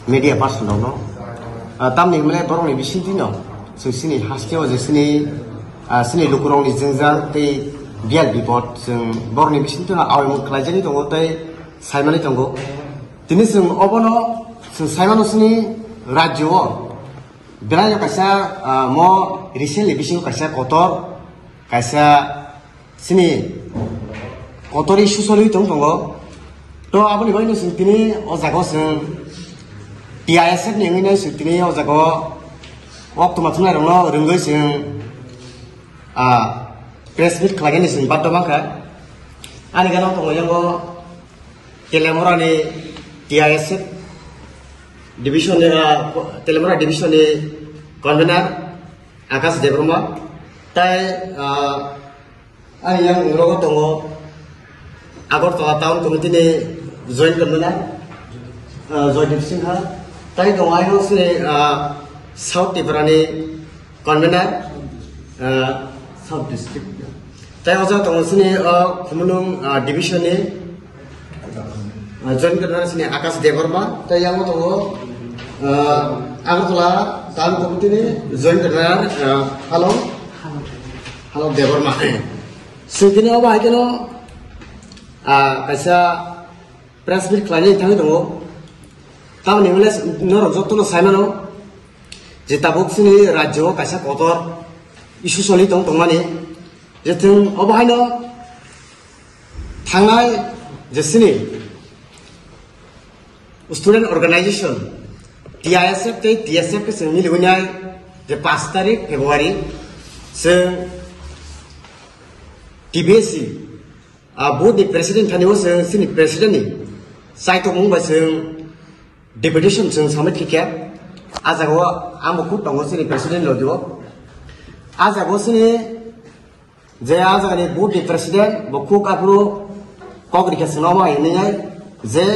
media person dong no tam ni mele borong ni bisin tino so sini hasteo je sini lukurong ni jengjang tei bial bipot sing borong ni bisin tino awi mu khlajani tongo tei saimani tongo tini sing obono sing saimano sini rajyo belanya kaisa mo recently bisin kaisa kotor kaisa sini kotori susoli tongo to aboni baino sing tini o jago sing TISF ni ngene sing tini o jago waktu matuna rongno rungoi sing press meet khlagani sing baddo mangka ani gano tongo yango Telemora ni TISF division Telemora division ni convener Akas Debroma tai ani yang ngrogo tongo agor tahun kemudian join convener join division ha tai dong ayo sini South Tibrani convener South district tai ojo tong sini kumunung division ni join convener sini Akas Debroma tai yang tong Agartala tahun kemudian join convener halo Debroma sini apa aja no kaisa press meet klanya tangi tongo tahu nih mulai noro joto no saimano jeta box ini rajyo kaisa kotor isu soli tong mani jeteng apa hino tangai jesini student organization TISF te TSF ke seni libunyai je 5 tarik Februari se TBC board ni president thani wo sini president ni sai to mung ba deputation samit kikya ajago amuku tongo sini president lodio ajago sini je ajago ni board ni president boku kapro kogri ke sinoma ini je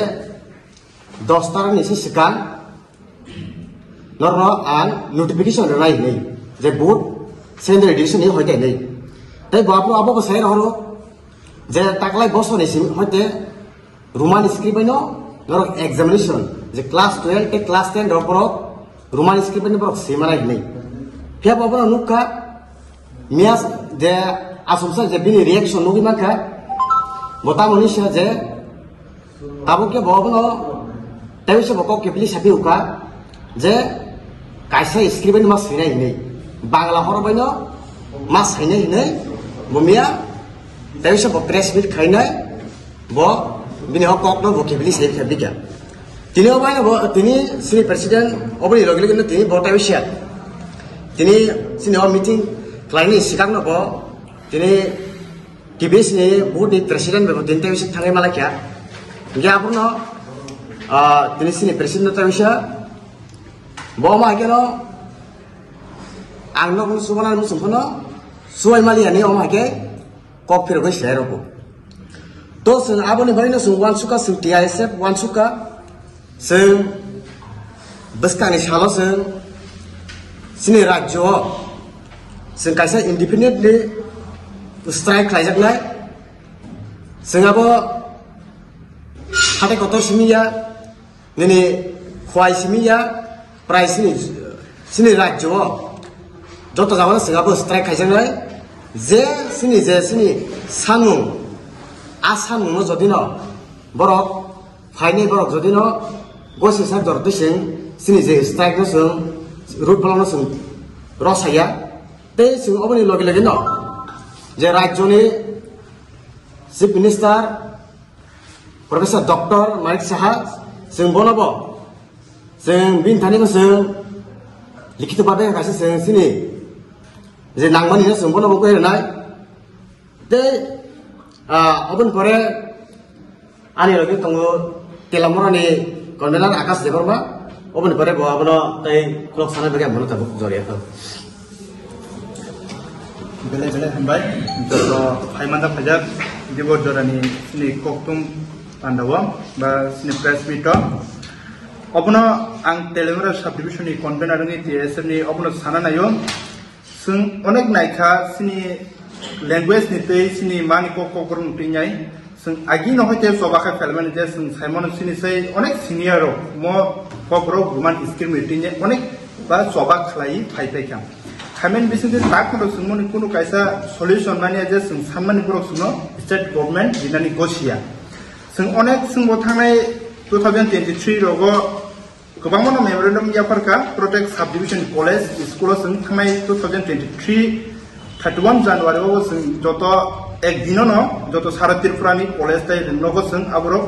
10 tar ni sikan norno an notification rai nei je board sender edition ni hoite nei tai bapu abo ko sai rahoro je taklai boso ni sim hoite roman script no nor examination je class 12 te class 10 ropro roman script ni bro simana nei pia babu nukka mias je asumsa je bini reaction nugi maka botamoni sha je tabu ke babu no tawi se boko ke bili sapi uka je kaisa script ni mas hinai nei bangla horobaino mas hinai nei bomia tawi se bo press meet khainai bo bini hokok no vocabulary save khabi kya tini obai bo tini sri president obri logile no tini bo tawi sha tini sini o meeting klani sikang no bo tini TBS ni board ni president bo tin tawi se thangai mala kya ya apuno tini sini president tawi sha bo ma ke no angno kun subana musumpono suai mali ani o ma ke kok phir go share ko to sun aboni bhaino sun wan suka sun TISF wan suka sun baskani shalo sun sini rajyo sun kaisa independently strike khlaijak nai sun abo hate kotor simiya nini khwai simiya price ni sini rajyo joto jabana sun abo strike khaijak nai je sini sanung asanung no jodino borok phaini borok jodino gosi sa dorte sini je strike no sung root block no sung rosaya te sung oboni logi logi no je rajyoni chief minister professor dr Manik Saha sung bonobo sung bin thani ko sung likhito bhabe kaise sung sini je nangmani na sung bonobo ko nai te obon pore ani logi tongo Telemora ni convener Akas Debroma obon pore bo abono tai klok sana bega mono tabuk joriya to bele hambai to haimanda phajak dibor dorani ni koktum pandawam ba sini press meet obono ang Telemora subdivision ni convener ni TSF ni obono sana nayo sung onek naikha sini language ni tei sini mani ko ko korun tinyai जों आगि न हयते सबाखा फेलमेन जे जों साइमन सिनिसै अनेक सिनियर मो कब्रो गुमान स्किल मीटिंग अनेक बा सबा खलाई फाइफाइखाम खामेन बिसिंदे ताकनो सुमनि कुनु कायसा सल्यूशन माने जे जों साममानि ब्रक सुनो स्टेट गवर्नमेंट दिनानि गसिया जों अनेक जों थांनाय 2023 रगो गोबां मनो मेमोरेंडम याफोरका protect sub division college school जों थांनाय 2023 31 जानुवारि जों जत एक दिन न जत सारा त्रिपुरानि कॉलेज ताइ नगो जों आबरो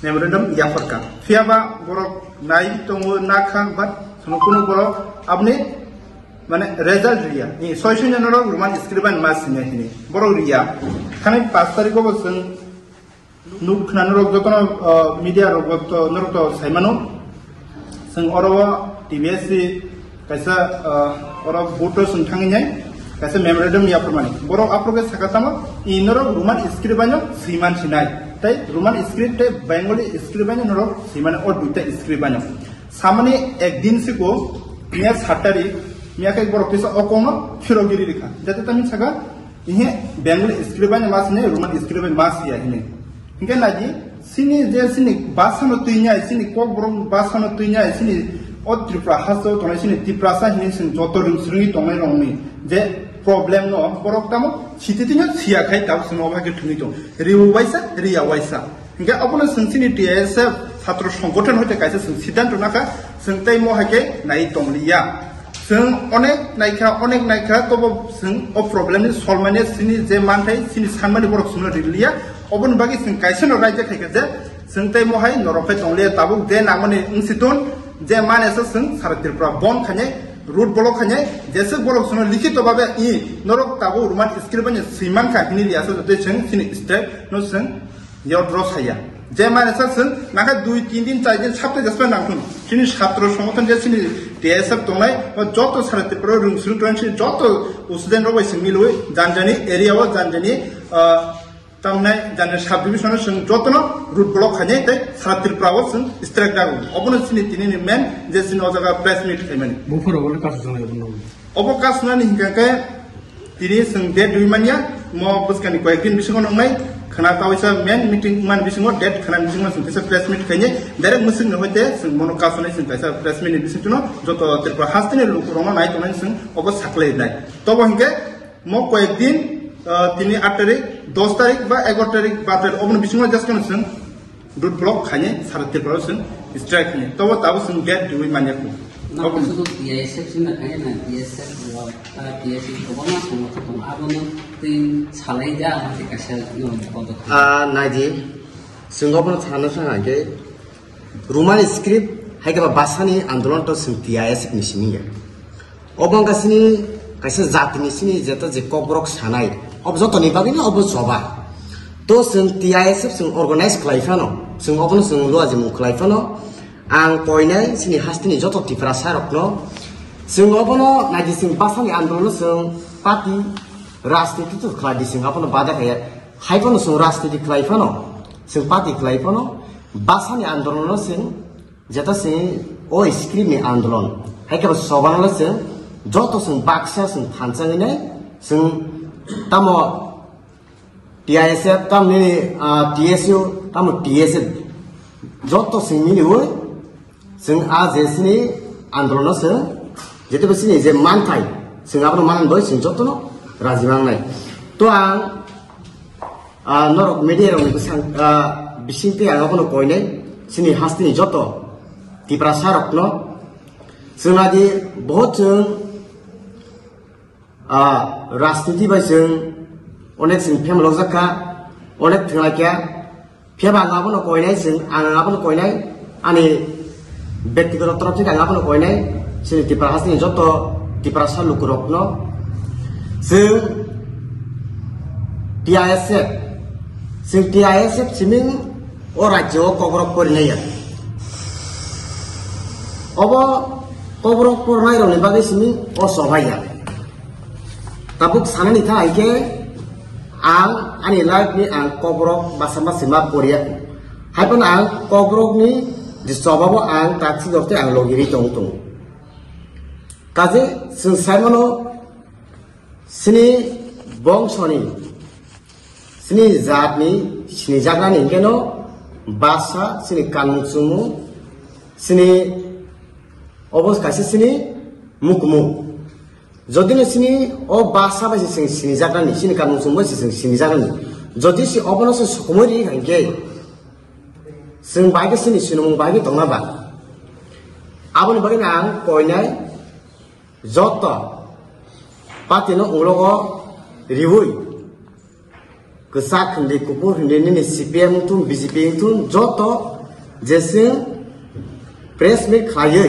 मेमोरेंडम याफोरका फियाबा बरक नाय तंगो नाखा बट सुनुकुनु बरो आपनि माने रिजल्ट रिया नि 600 जनरो रुमान स्क्रिबान मास सिनाहिनि बरो रिया थांनाय 5 तारिखो जों नुक खनानो रग जतन मीडिया रग तो नरतो साइमानो जों अरवा टीवीएससी कैसा और वोटर जों थांगिनाय कैसे मेमोरेंडम या प्रमाणे बरो आप्रगे साकातामा इनरो रुमान स्क्रिबानो सीमान सिनाय ताइ रुमान स्क्रिप्ट ते बेंगली स्क्रिबानो नरो सीमान और दुटा स्क्रिबानो सामने एक दिन से को मिया 7 तारिख मिया के बरो पिसा अकोनो फिरोगिरी लिखा जते तमिन सगा इहे बेंगली स्क्रिबानो मास ने रुमान स्क्रिबानो मास या हिने इनके नाजी सिनी जे सिनी बासनो तुइnya सिनी कोकब्रम बासनो तुइnya सिनी ओ त्रिपुरा हासो तने सिनी त्रिपुरासा हिनि सिन जतरम स्रिंगी तंगाय रंनि जे प्रॉब्लम नो बरकताम सितितिनो सियाखाय दाव सुनो भागे थुनि दं रिवाइसा रियावाइसा इनके अपनो सिनसिनी टीएस छात्र संगठन होते कायसे सिद्धांत नाका जों तै मोहाके नाय तंलिया जों अनेक नायखा तब जों ओ प्रॉब्लम नि सॉल्व माने सिनी जे मानथाय सिनी सानमानि बरक सुनो रिलिया अबन बागि जों कायसे न रायजे खायके जे जों तै मोहाय नरफे तंलिया ताबुक जे नामने इंसिटन जे मानेसो जों सारा त्रिपुरा बन खाने रूट ब्लॉक खाने जैसे ब्लॉक सुनो लिखित बाबे इ नरक ताबु रुमान स्क्रिबानि सीमान का हिनि लियासो जते जों सिनी स्टेप न जों यद्र साया जे मानेसो जों नाका 2-3 दिन 4 दिन साप्ते जसबा नांथुन सिनी छात्र संगठन जे सिनी टीएसएफ तंनाय जत सारा त्रिपुरा रुंसुर ट्रेन्सि जत उसदेन रबाय सिं मिलुय जानजानि एरियाव जानजानि तंनाय जाने सब डिवीजन जों जतनो रूट ब्लॉक खाने तै सारा त्रिपुराव जों स्ट्राइक दागु अबनो सिनी तिनि मेन जे सिनी अजागा प्रेस मीट खायमानि बुफोराव कास जोंनाय बनो अबकासनानि हिंगाके तिनि जों डेट दुइमानिया म बसकानि कयेक दिन बिसिङाव नंनाय खनातावैसा मेन मीटिंग मान बिसिङाव डेट खनान बिसिङाव जों कैसा प्रेस मीट खायने डाइरेक्ट मसिं न होते जों मनो कासनाय जों कैसा प्रेस मीट बिसिङनो जत त्रिपुरा हास्तिनि लोकरंना नाय तनाय जों अब साखलायनाय तब हिंगे म कयेक दिन तिनि 8 तारिख 10 तारिख बा 11 तारिख बातर अबन बिसिङाव जस्कन जों रूट ब्लॉक खायने सारा त्रिपुरा जों स्ट्राइक खायने तब ताबो जों गेट दुइमानियाखौ ना सुदु टीएसएफ सिना खाय ना टीएसएफ टीएसएफ गोबां समथ दं आबनो तीन सालाय जा मासे कासे पदक नायदि जोंगबनो थानो सांगे रुमान स्क्रिप्ट हायगा बासानि आंदोलन तो जों टीएसएफ निसिनिया अबंगासिनि कासे जातिनि सिनि जेता जे कब्रक सानाय अब जतनि बागिनो अब जबा तो जों टीएसएफ जों अर्गानाइज खालायफानो जों अबनो जों लुआजि मु खालायफानो आं पयनाय सिनि हास्तिनि जत तिफ्रा सारकनो जों अबनो नायदि जों बासानि आंदोलन जों पार्टी राजनीति तो खालादि जों अबनो बादा खाया हायफानो जों राजनीति खालायफानो जों पार्टी खालायफानो बासानि आंदोलन जों जेता जों ओ स्क्रिप्टनि आंदोलन हायका सबानलो जों जत जों बाक्सा जों थानसाङैनाय जों तामो टीएसएफ तामनि टीएसयू तामो टीएसएफ जत जों मिलियो जों आजेसनि आंदोलन जों जेते बसिनि जे मानथाय जों आबनो मानबो जों जतनो राजि मांनाय तो आं नरक मीडिया रंनि बिसिंति आं आबनो कयनाय सिनि हास्तिनि जत तिप्रा सारकनो जोंनादि बहुत जों राजनीति बाय जों अनेक जों फेमलक जाखा अनेक थंलायखा फेबा आं आबनो कयनाय जों आं आबनो कयनाय आंनि व्यक्तिगत तरफनि आं आबनो कयनाय सिनि तिप्रा हास्तिनि जत तिप्रा सालुकरकनो जों टीएसएफ सिमिं ओ राज्योआव कब्रक परिनाया अब कब्रक परनाय रनि बागै सिमिं ओ सभाया ताबुक साननि थाखाय आं आंनि लाइफनि आं कब्रक बासामा सिमा परिया हायपन आं कब्रकनि दिसबाबो आं ताक्सि दरते आं लगिरि दं काजे जों साइमनो सिनि बंसनि sini zat ni sini jaga ni keno basa sini kanmuk sumu sini obos kasi sini mukmu যদি না সিনি ও বাসা বাসি সিনি জাগানি সিনি কানুন সুমবো সিনি জাগানি যদি সি অবনস সমরি হাঙ্গে जों बाइक सिनि सिनमु बाइक दंना बा आबनि बागै आं कयनाय जत पातिनो उलगो रिवुइ गोसा खोन्दि कुपुर हिन्दिनि सिपिएम तुम बीजेपी तुम जत जेसे प्रेस मिट खायै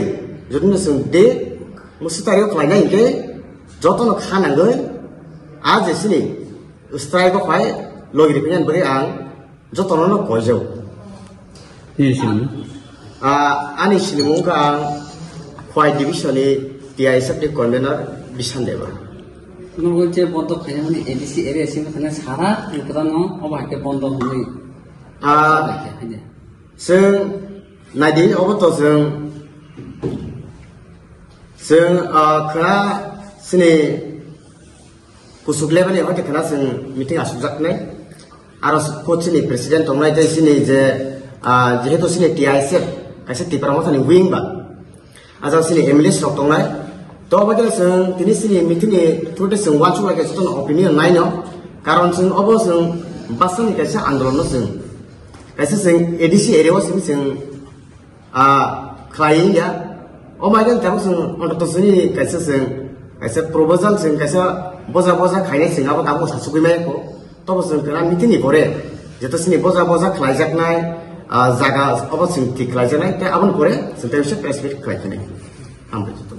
जदिनो जों दे मुसुतारियाव खालायनाय हिंगे जतनो खानांगै आ जेसिनि स्ट्राइक खाय लगिरिफिनान बागै आं जतनो कयजौ ani silimu ka khwai division ni TISF ni convener bisan deba nunggu je bondo kaya ni ADC area sini karena syarat kita no apa ke bondo ni जों nadi oboto जों kena sini kusuk level ni hati kena जों meeting asukjaknai aros coach ni president tongnai tai sini je যেহেতু সিনে TISF কাছে টিপারামাথানি উইং বা আজাও সিনে এমএলএ রক দंनाय তো বাদে जों তিনি সিনে মিটিংনি থ্রুতে जों वान सुला के जतन ओपिनियन नायनो कारण जों अबो जों बासनि कासे आन्दोलन जों कासे जों एडीसी एरियाव जों खालायिया ओ मायगन ताबो जों अन्ततसनि कासे प्रपोजाल जों कासे बजा खायनाय जों आबो दाबो सासुगैमायखौ तबो जों कना मिटिंनि करे जेतो सिने बजा खालायजाकनाय जागा अबो जों ठीक खालायजानाय ता आबन करे जों तायसे प्रेस मिट खालायखनाय आमबो